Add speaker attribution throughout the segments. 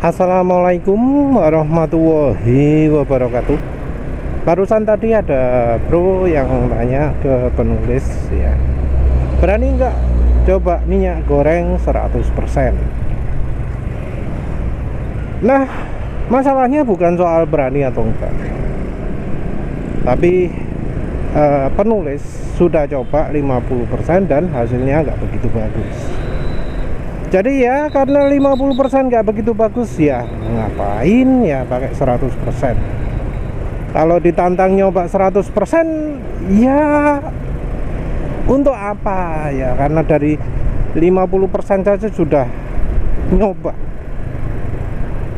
Speaker 1: Assalamualaikum warahmatullahi wabarakatuh. Barusan tadi ada bro yang tanya ke penulis ya, berani nggak coba minyak goreng 100%? Nah, masalahnya bukan soal berani atau enggak, tapi penulis sudah coba 50% dan hasilnya nggak begitu bagus. Jadi ya karena 50% nggak begitu bagus, ya ngapain ya pakai 100%. Kalau ditantang nyoba 100%, ya untuk apa ya, karena dari 50% saja sudah nyoba.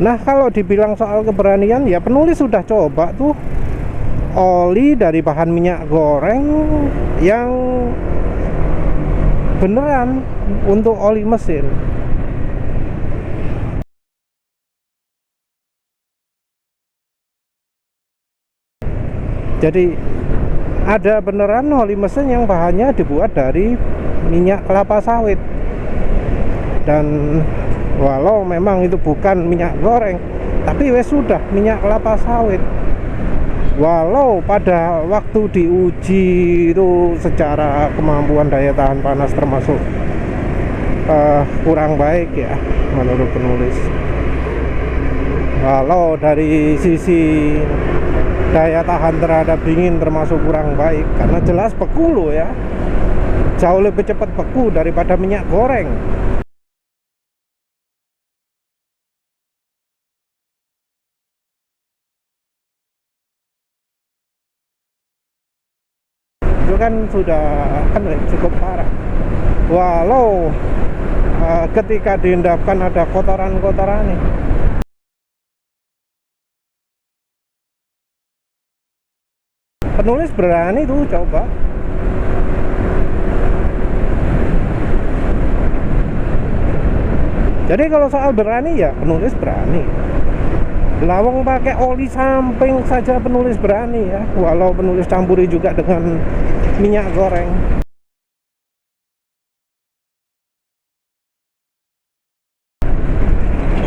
Speaker 1: Nah, kalau dibilang soal keberanian, ya penulis sudah coba tuh oli dari bahan minyak goreng yang beneran untuk oli mesin. Jadi ada beneran oli mesin yang bahannya dibuat dari minyak kelapa sawit. Dan walau memang itu bukan minyak goreng, tapi wes sudah minyak kelapa sawit. Walau pada waktu diuji itu secara kemampuan daya tahan panas termasuk kurang baik ya menurut penulis. Walau dari sisi daya tahan terhadap dingin termasuk kurang baik, karena jelas beku loh ya, jauh lebih cepat beku daripada minyak goreng. Itu kan sudah cukup parah. Walau ketika diendapkan ada kotoran-kotoran nih, penulis berani tuh coba. Jadi kalau soal berani ya penulis berani. Lawang pakai oli samping saja penulis berani ya, walau penulis campuri juga dengan minyak goreng.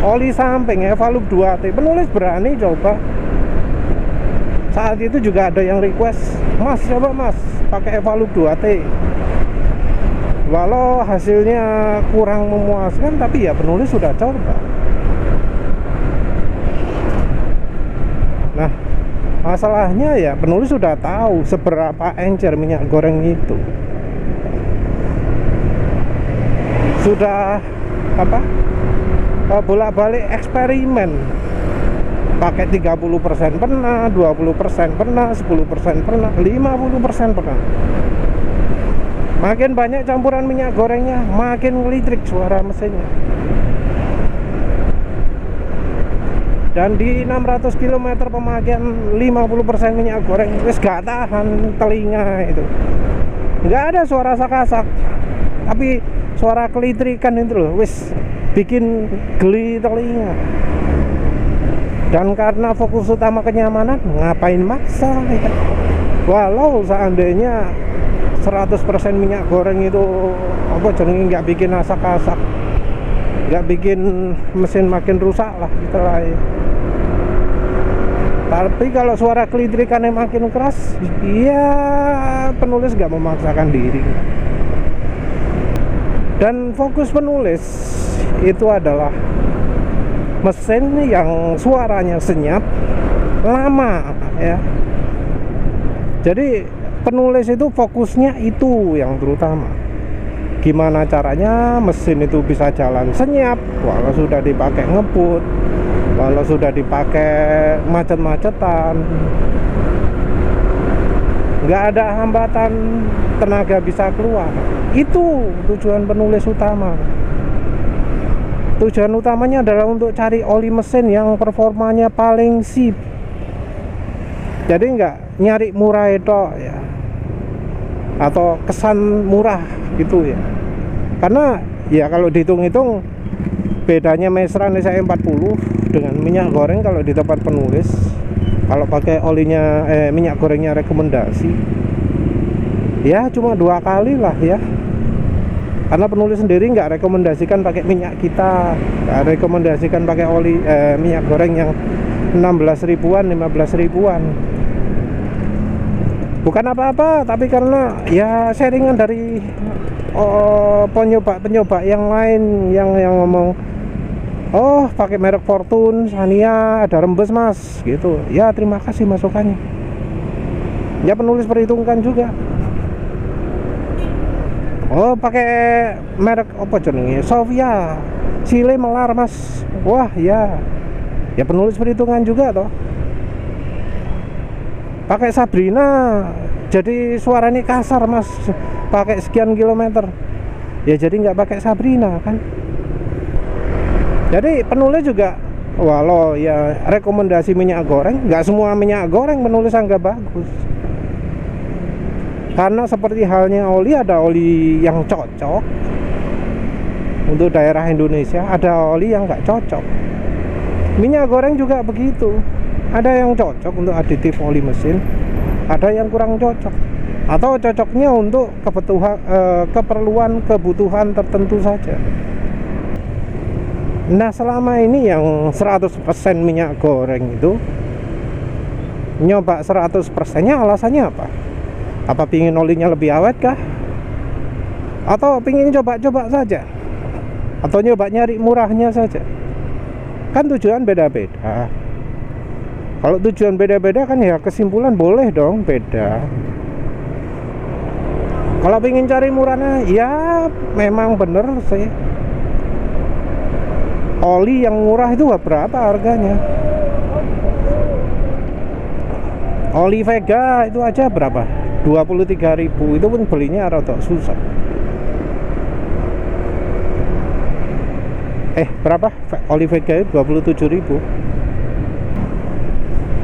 Speaker 1: Oli samping Evalup 2T penulis berani coba. Saat itu juga ada yang request, "Mas, coba Mas pakai Evalup 2T." Walau hasilnya kurang memuaskan, tapi ya penulis sudah coba. Nah, masalahnya ya penulis sudah tahu seberapa encer minyak goreng itu. Sudah bolak-balik eksperimen. Pakai 30% pernah, 20% pernah, 10% pernah, 50% pernah. Makin banyak campuran minyak gorengnya, makin ngelitrik suara mesinnya. Dan di 600 km pemakaian 50% minyak goreng, wis gak tahan telinga itu. Gak ada suara sak-sak, tapi suara kelitrikan itu loh, wis bikin geli telinga. Dan karena fokus utama kenyamanan, ngapain maksa ya? Walau seandainya 100% minyak goreng itu nggak bikin asak-asak, nggak bikin mesin makin rusak lah gitu lah ya. Tapi kalau suara kelitrikannya makin keras, ya penulis nggak memaksakan diri. Dan fokus penulis itu adalah mesin yang suaranya senyap, lama ya. Jadi penulis itu fokusnya itu yang terutama. Gimana caranya mesin itu bisa jalan senyap walau sudah dipakai ngebut, walau sudah dipakai macet-macetan, nggak ada hambatan, tenaga bisa keluar. Itu tujuan penulis utama. Tujuan utamanya adalah untuk cari oli mesin yang performanya paling sip. Jadi nggak nyari murah itu ya, atau kesan murah gitu ya. Karena ya kalau dihitung-hitung bedanya Mesran SE40 dengan minyak goreng kalau di tempat penulis, kalau pakai olinya minyak gorengnya rekomendasi, ya cuma 2 kali lah ya. Karena penulis sendiri nggak rekomendasikan pakai minyak kita, nggak rekomendasikan pakai oli minyak goreng yang 16 ribuan, 15 ribuan. Bukan apa-apa, tapi karena ya sharingan dari penyoba yang lain yang ngomong, oh pakai merek Fortune, Sania, ada rembes mas, gitu. Ya terima kasih masukannya. Ya penulis perhitungkan juga. Oh pakai merek apa jenenge, Sofia, sile melar mas. Wah ya penulis perhitungan juga toh. Pakai Sabrina, jadi suaranya kasar mas. Pakai sekian kilometer, ya jadi nggak pakai Sabrina kan. Jadi penulis juga, walau ya rekomendasi minyak goreng, nggak semua minyak goreng penulis anggap bagus. Karena seperti halnya oli, ada oli yang cocok untuk daerah Indonesia, ada oli yang nggak cocok. Minyak goreng juga begitu, ada yang cocok untuk aditif oli mesin, ada yang kurang cocok, atau cocoknya untuk kebutuhan tertentu saja. Nah selama ini yang 100% minyak goreng itu nyoba 100% nya alasannya apa? Apa pingin olinya lebih awet kah? Atau pingin coba-coba saja? Atau nyoba nyari murahnya saja? Kan tujuan beda-beda. Kalau tujuan beda-beda kan ya kesimpulan boleh dong beda. Kalau pingin cari murahnya, ya memang bener sih. Oli yang murah itu berapa harganya? Oli Vega itu aja berapa? 23.000, itu pun belinya rada susah. Berapa? Oli Vega itu 27.000.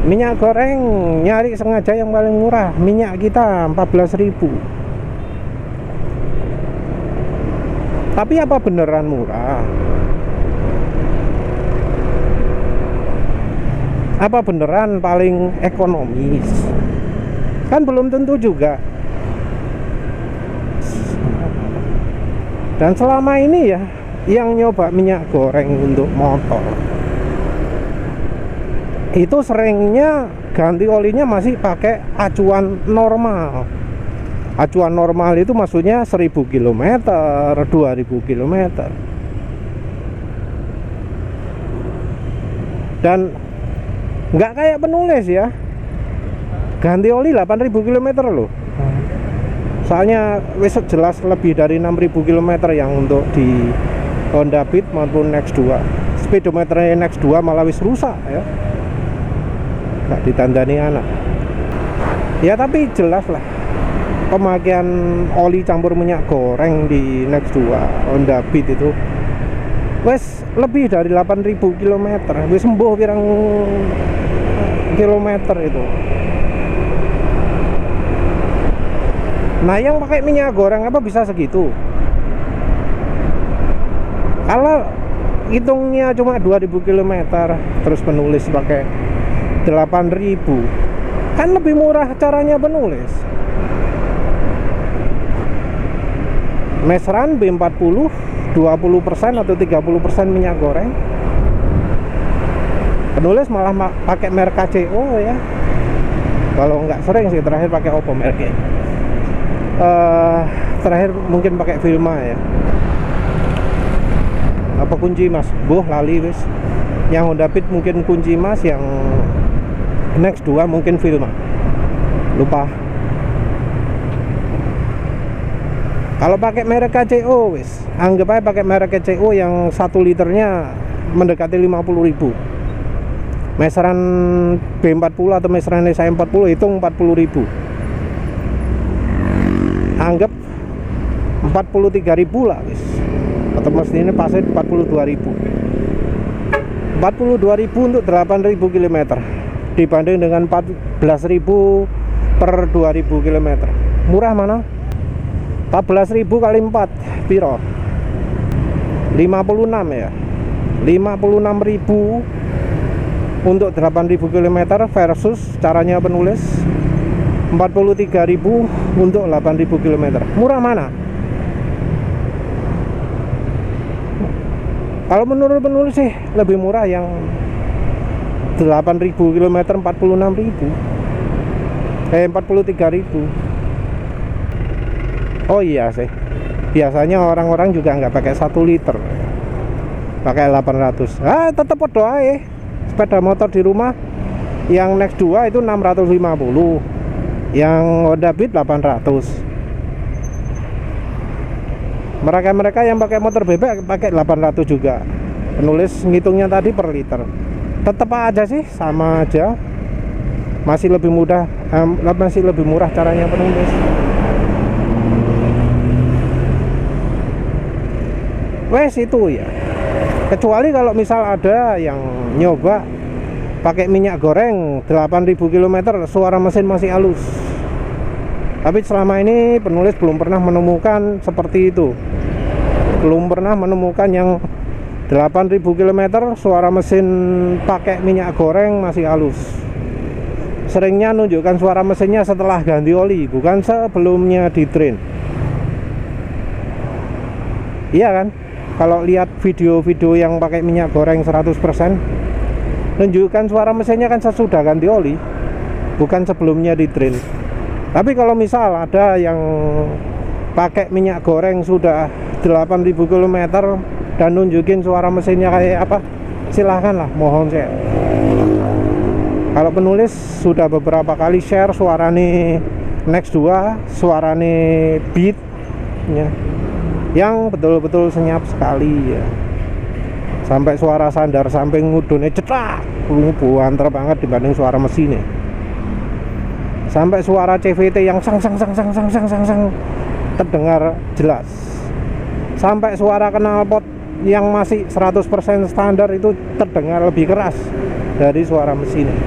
Speaker 1: Minyak goreng nyari sengaja yang paling murah, minyak kita 14.000. Tapi apa beneran murah? Apa beneran paling ekonomis? Kan belum tentu juga. Dan selama ini ya yang nyoba minyak goreng untuk motor itu seringnya ganti olinya masih pakai acuan normal. Acuan normal itu maksudnya 1000 km, 2000 km. Dan nggak kayak penulis ya, ganti oli 8.000 km loh. Soalnya wis jelas lebih dari 6.000 km yang untuk di Honda Beat maupun Next 2. Speedometernya Next 2 malah wis rusak ya, nggak ditandani anak. Ya tapi jelas lah pemakaian oli campur minyak goreng di Next 2 Honda Beat itu wis lebih dari 8.000 km. Wis sembuh pirang kilometer itu. Nah yang pakai minyak goreng apa bisa segitu? Kalau hitungnya cuma 2000 km terus penulis pakai 8.000, kan lebih murah caranya penulis. Mesran B40 20% atau 30% minyak goreng, penulis malah pakai merek KCO ya. Kalau nggak sering sih, terakhir pakai Oppo mereknya. Terakhir mungkin pakai Vilma ya. Apa kunci mas? Lali wis. Yang Honda Beat mungkin kunci mas, yang Next 2 mungkin Vilma. Lupa. Kalau pakai merek KCO wis, anggap aja pakai merek KCO yang 1 liternya mendekati 50.000. Meseran B40 atau meseran SA40 hitung 40.000. Anggap 43.000 lah wis. Atau mestinya pasnya 42.000. 42.000 untuk 8.000 km dibanding dengan 14.000 per 2.000 km. Murah mana? 14.000 kali 4 piro? 56 ya. 56.000 untuk 8.000 km versus caranya penulis 43.000 untuk 8.000 km. Murah mana? Kalau menurut penulis sih lebih murah yang 8.000 km 46.000, 43.000. Oh iya sih, biasanya orang-orang juga nggak pakai 1 liter, pakai 800. Tetap doa sepeda motor di rumah yang Next 2 itu 650, yang Honda Beat 800. Mereka yang pakai motor bebek pakai 800 juga. Penulis ngitungnya tadi per liter. Tetap aja sih sama aja. Masih lebih mudah, masih lebih murah caranya penulis. Wes itu ya. Kecuali kalau misal ada yang nyoba pakai minyak goreng 8.000 km, suara mesin masih halus. Tapi selama ini penulis belum pernah menemukan seperti itu. Belum pernah menemukan yang 8.000 km suara mesin pakai minyak goreng masih halus. Seringnya nunjukkan suara mesinnya setelah ganti oli, bukan sebelumnya di drain. Iya kan? Kalau lihat video-video yang pakai minyak goreng 100%, nunjukkan suara mesinnya kan sesudah ganti oli, bukan sebelumnya di drain. Tapi kalau misal ada yang pakai minyak goreng sudah 8.000 km dan nunjukin suara mesinnya kayak apa, silahkan lah, mohon saya. Kalau penulis sudah beberapa kali share suarane Next 2, suarane Beat ya, yang betul-betul senyap sekali ya. Sampai suara sandar samping ngudune cetak, buanter banget dibanding suara mesinnya. Sampai suara CVT yang sang terdengar jelas. Sampai suara knalpot yang masih 100% standar itu terdengar lebih keras dari suara mesinnya.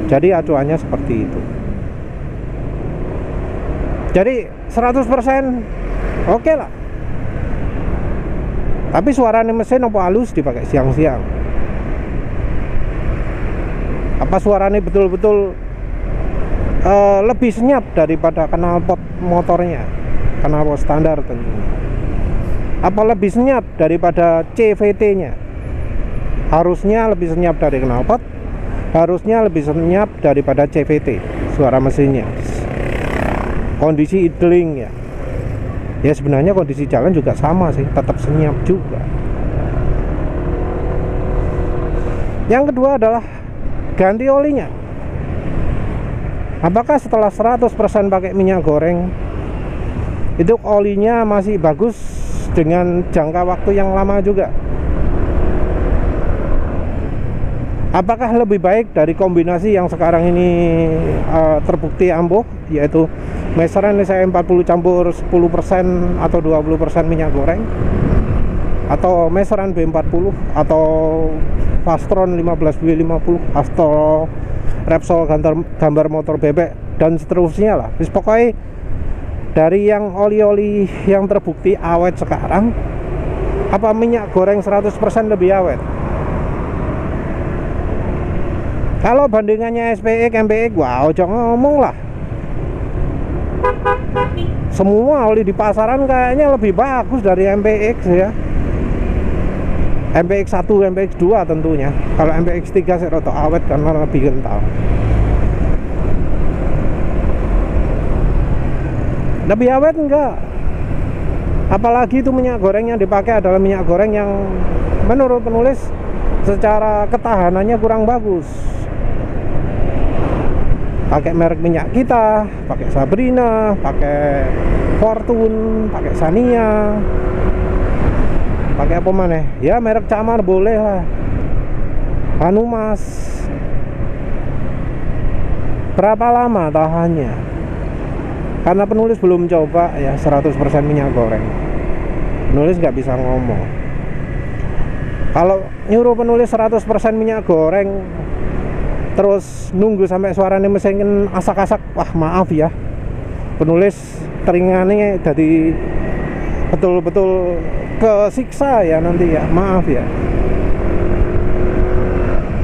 Speaker 1: Jadi acuannya seperti itu. Jadi 100% oke lah. Tapi suaranya mesin apa halus dipakai siang-siang? Apa suaranya betul-betul lebih senyap daripada knalpot motornya, knalpot standar tentunya? Apa lebih senyap daripada CVT-nya? Harusnya lebih senyap dari knalpot, harusnya lebih senyap daripada CVT suara mesinnya. Kondisi idling ya. Ya sebenarnya kondisi jalan juga sama sih, tetap senyap juga. Yang kedua adalah ganti olinya. Apakah setelah 100% pakai minyak goreng itu olinya masih bagus dengan jangka waktu yang lama juga? Apakah lebih baik dari kombinasi yang sekarang ini terbukti ampuh, yaitu Meseran SE40 campur 10% atau 20% minyak goreng, atau Meseran B40, atau Fastron 15W50, atau Repsol gambar motor bebek, dan seterusnya lah. Terus pokoknya dari yang oli-oli yang terbukti awet sekarang, apa minyak goreng 100% lebih awet? Kalau bandingannya SPX, MPX, wow, jangan ngomong lah. Semua oli di pasaran kayaknya lebih bagus dari MPX ya. MPX 1, MPX 2 tentunya. Kalau MPX 3 saya rada awet karena lebih kental. Lebih awet enggak? Apalagi itu minyak goreng yang dipakai adalah minyak goreng yang menurut penulis secara ketahanannya kurang bagus. Pakai merek minyak kita, pakai Sabrina, pakai Fortune, pakai Sania, pakai apa mana? Ya merek Camar boleh lah, Hanumas. Berapa lama tahannya? Karena penulis belum coba ya 100% minyak goreng. Penulis nggak bisa ngomong. Kalau nyuruh penulis 100% minyak goreng terus nunggu sampai suaranya mesin asak-asak, wah maaf ya, penulis telingannya jadi betul-betul kesiksa ya nanti ya, maaf ya.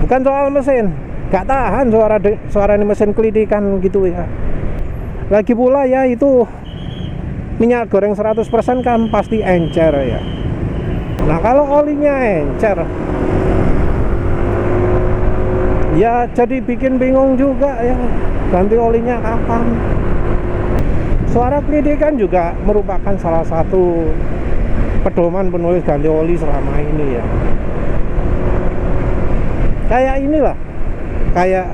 Speaker 1: Bukan soal mesin, gak tahan suaranya mesin kelidikan gitu ya. Lagi pula ya itu minyak goreng 100% kan pasti encer ya. Nah kalau olinya encer, ya jadi bikin bingung juga ya, ganti olinya kapan. Suara kelidikan juga merupakan salah satu pedoman penulis ganti oli selama ini ya. Kayak inilah, kayak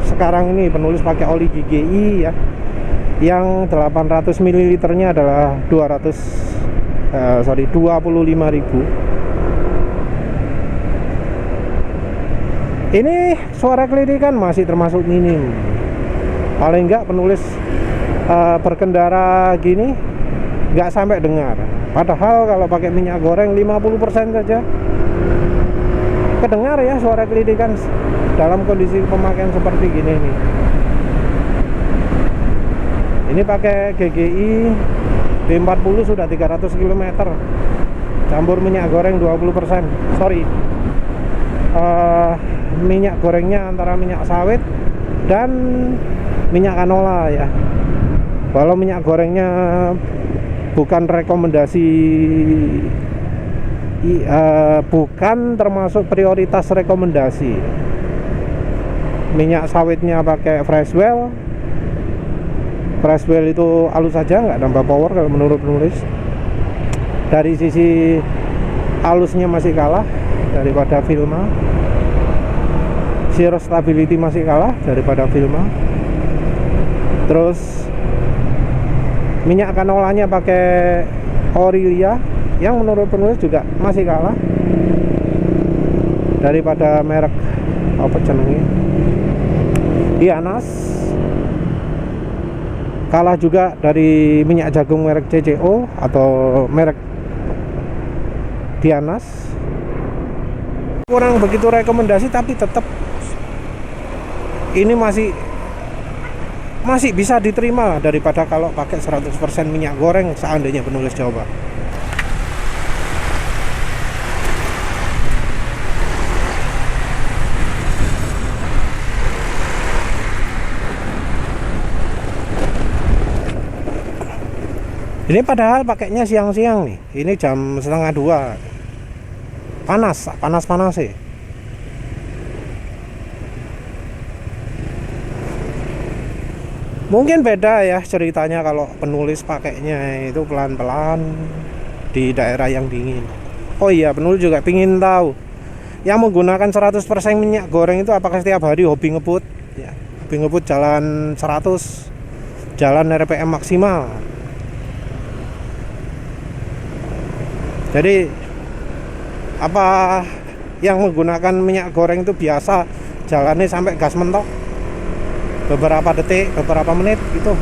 Speaker 1: sekarang ini penulis pakai oli GGI ya, yang 800 ml nya adalah 25.000. Ini suara kelidikan masih termasuk minim. Paling enggak penulis berkendara gini nggak sampai dengar. Padahal kalau pakai minyak goreng 50% saja kedengar ya suara kelidikan dalam kondisi pemakaian seperti gini nih. Ini pakai GGI B40 sudah 300 km, campur minyak goreng 20%. Sorry, minyak gorengnya antara minyak sawit dan minyak canola ya. Walau minyak gorengnya bukan rekomendasi, bukan termasuk prioritas rekomendasi. Minyak sawitnya pakai Freshwell. Freshwell itu halus saja, nggak nambah power kalau menurut penulis. Dari sisi halusnya masih kalah daripada Vilma. Zero stability masih kalah daripada Vilma. Terus minyak canolanya pakai Aurelia yang menurut penulis juga masih kalah daripada merek apa jenenge Dianas. Kalah juga dari minyak jagung merek CCO atau merek Dianas. Kurang begitu rekomendasi, tapi tetap ini masih bisa diterima daripada kalau pakai 100% minyak goreng seandainya penulis coba. Ini padahal pakainya siang-siang nih. Ini jam 1:30. Panas sih. Mungkin beda ya ceritanya kalau penulis pakainya itu pelan-pelan di daerah yang dingin. Oh iya, penulis juga pingin tahu yang menggunakan 100% minyak goreng itu apakah setiap hari hobi ngebut ya, hobi ngebut jalan 100, jalan RPM maksimal. Jadi apa yang menggunakan minyak goreng itu biasa jalannya sampai gas mentok beberapa detik, beberapa menit gitu.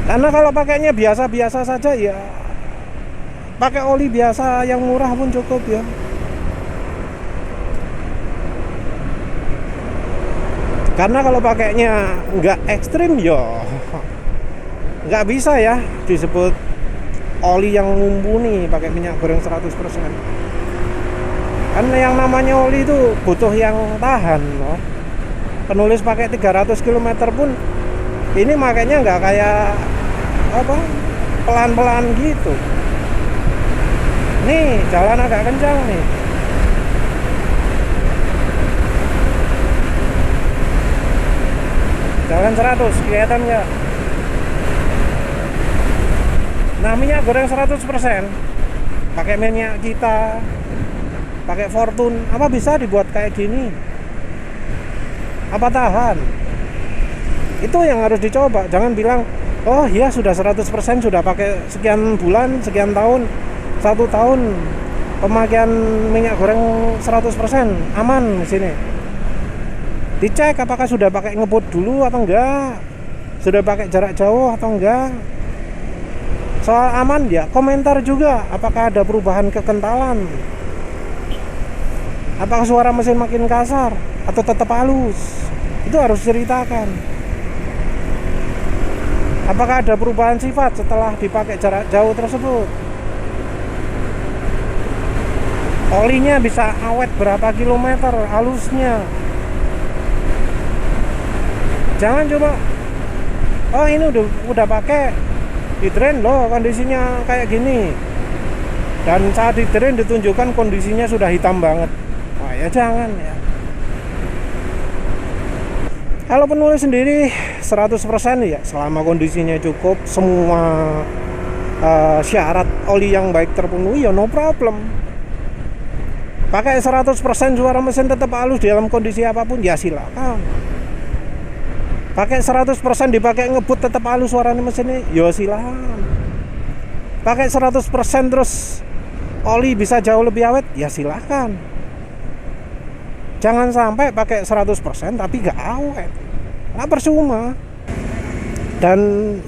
Speaker 1: Karena kalau pakainya biasa-biasa saja ya pakai oli biasa yang murah pun cukup ya. Karena kalau pakainya nggak ekstrim ya nggak bisa ya disebut oli yang mumpuni pakai minyak goreng 100%. Karena yang namanya oli itu butuh yang tahan loh. Penulis pakai 300 km pun ini makanya nggak kayak apa pelan-pelan gitu. Nih jalan agak kencang nih. Jalan 100 kelihatan nggak? Nah minyak goreng 100% pakai minyak kita, pakai Fortune, apa bisa dibuat kayak gini? Apa tahan? Itu yang harus dicoba. Jangan bilang oh iya sudah 100% sudah pakai sekian bulan, sekian tahun, 1 tahun pemakaian minyak goreng 100% aman di sini. Dicek apakah sudah pakai ngebut dulu atau enggak, sudah pakai jarak jauh atau enggak. Soal aman ya komentar juga apakah ada perubahan kekentalan, apakah suara mesin makin kasar atau tetap halus. Itu harus ceritakan. Apakah ada perubahan sifat setelah dipakai jarak jauh tersebut. Olinya bisa awet berapa kilometer halusnya. Jangan coba oh ini udah pakai di drain loh kondisinya kayak gini, dan saat di drain ditunjukkan kondisinya sudah hitam banget. Wah ya jangan ya. Kalau penulis sendiri 100% ya, selama kondisinya cukup, semua syarat oli yang baik terpenuhi ya no problem. Pakai 100% suara mesin tetap halus dalam kondisi apapun ya silakan. Pakai 100% dipakai ngebut tetap halus suaranya mesinnya ya silakan. Pakai 100% terus oli bisa jauh lebih awet ya silakan. Jangan sampai pakai 100% tapi gak awet, nah percuma. Dan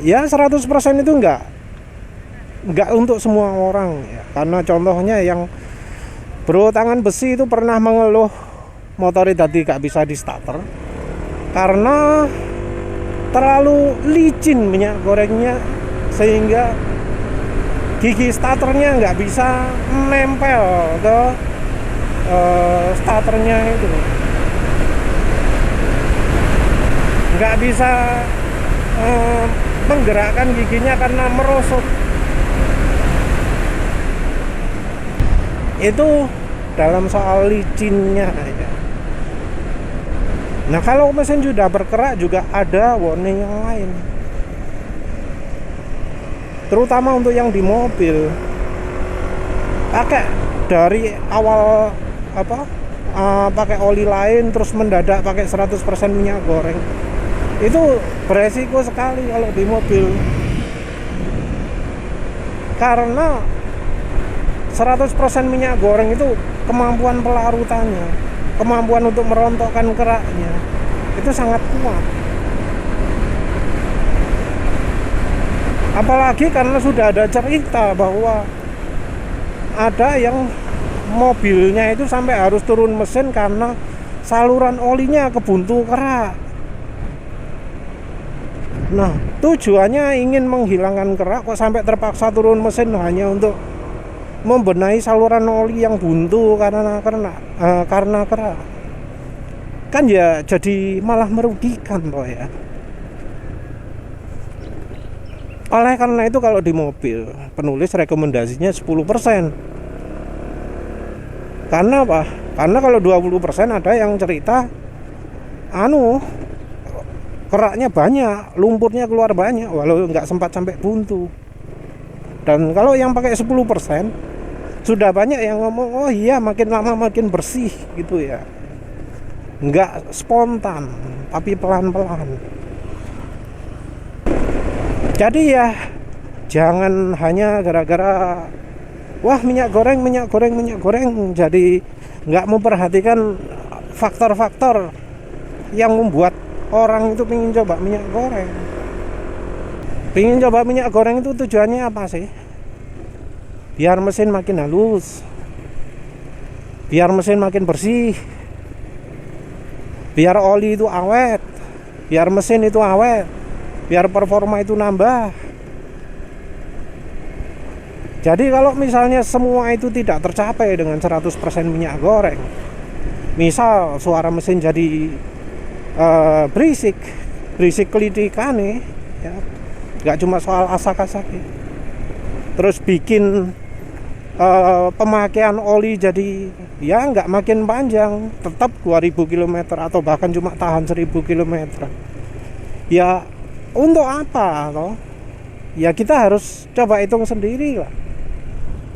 Speaker 1: ya 100% itu enggak untuk semua orang ya. Karena contohnya yang bro tangan besi itu pernah mengeluh motornya tadi gak bisa di starter karena terlalu licin minyak gorengnya, sehingga gigi starternya nggak bisa menempel ke starternya itu, nggak bisa menggerakkan giginya karena merosot. Itu dalam soal licinnya ya. Nah kalau mesin sudah berkerak juga ada warning yang lain, terutama untuk yang di mobil. Pakai dari awal pakai oli lain terus mendadak pakai 100% minyak goreng, itu beresiko sekali kalau di mobil. Karena 100% minyak goreng itu kemampuan pelarutannya, kemampuan untuk merontokkan keraknya itu sangat kuat. Apalagi karena sudah ada cerita bahwa ada yang mobilnya itu sampai harus turun mesin karena saluran olinya kebuntu kerak. Nah, tujuannya ingin menghilangkan kerak, kok sampai terpaksa turun mesin hanya untuk membenahi saluran oli yang buntu karena kerak. Kan ya jadi malah merugikan toh ya. Oleh karena itu kalau di mobil penulis rekomendasinya 10%. Karena apa? Karena kalau 20% ada yang cerita keraknya banyak, lumpurnya keluar banyak walau nggak sempat sampai buntu. Dan kalau yang pakai 10%, sudah banyak yang ngomong, oh iya makin lama makin bersih gitu ya. Nggak spontan, tapi pelan-pelan. Jadi ya jangan hanya gara-gara wah minyak goreng jadi nggak memperhatikan faktor-faktor yang membuat orang itu pengen coba minyak goreng. Pengen coba minyak goreng itu tujuannya apa sih? Biar mesin makin halus, biar mesin makin bersih, biar oli itu awet, biar mesin itu awet, biar performa itu nambah. Jadi kalau misalnya semua itu tidak tercapai dengan 100% minyak goreng, misal suara mesin jadi berisik kelidikan nih ya, nggak cuma soal asak-asaknya, terus bikin pemakaian oli jadi ya nggak makin panjang, tetap 2000 km atau bahkan cuma tahan 1000 km. Ya untuk apa toh? Ya kita harus coba hitung sendiri lah.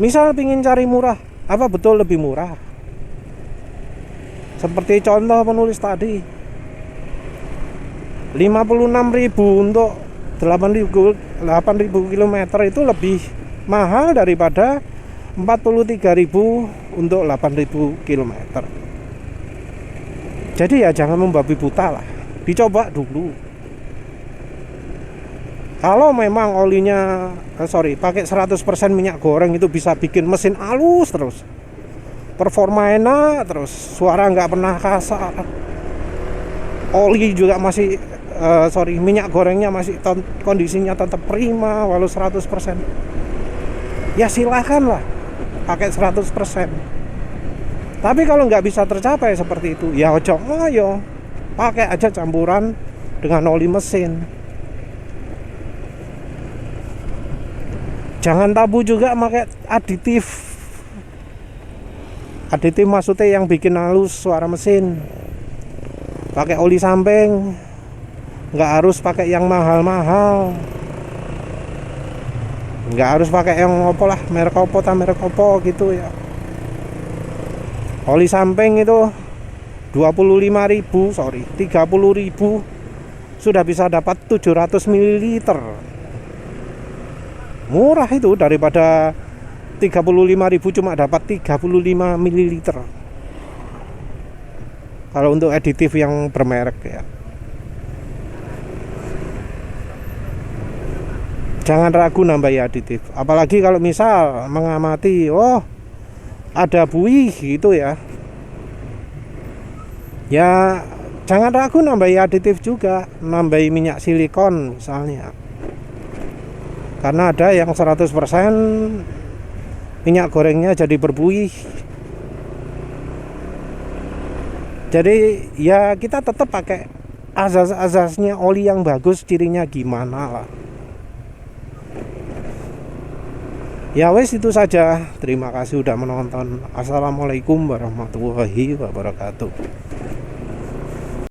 Speaker 1: Misal pingin cari murah, apa betul lebih murah? Seperti contoh penulis tadi, 56.000 untuk 8.000 km itu lebih mahal daripada 43.000 untuk 8.000 km. Jadi ya jangan membabi buta lah, dicoba dulu. Kalau memang olinya pakai 100% minyak goreng itu bisa bikin mesin halus terus, performa enak terus, suara nggak pernah kasar, oli juga masih minyak gorengnya masih kondisinya tetap prima walau 100%, ya silahkan lah pakai 100%. Tapi kalau nggak bisa tercapai seperti itu, ya ojo ngoyo, pakai aja campuran dengan oli mesin. Jangan tabu juga pakai aditif. Aditif maksudnya yang bikin halus suara mesin. Pakai oli samping, nggak harus pakai yang mahal-mahal, nggak harus pakai yang opo lah, merek opo gitu ya. Oli samping itu 25.000, 30.000 sudah bisa dapat 700 ml. Murah itu daripada 35.000 cuma dapat 35 ml. Kalau untuk aditif yang bermerek ya. Jangan ragu nambahi aditif. Apalagi kalau misal mengamati, oh ada buih gitu ya. Ya jangan ragu nambahi aditif juga, nambahi minyak silikon misalnya. Karena ada yang 100% minyak gorengnya jadi berbuih. Jadi ya kita tetap pakai azas-azasnya oli yang bagus, cirinya gimana lah. Ya wes itu saja. Terima kasih udah menonton. Assalamualaikum warahmatullahi wabarakatuh.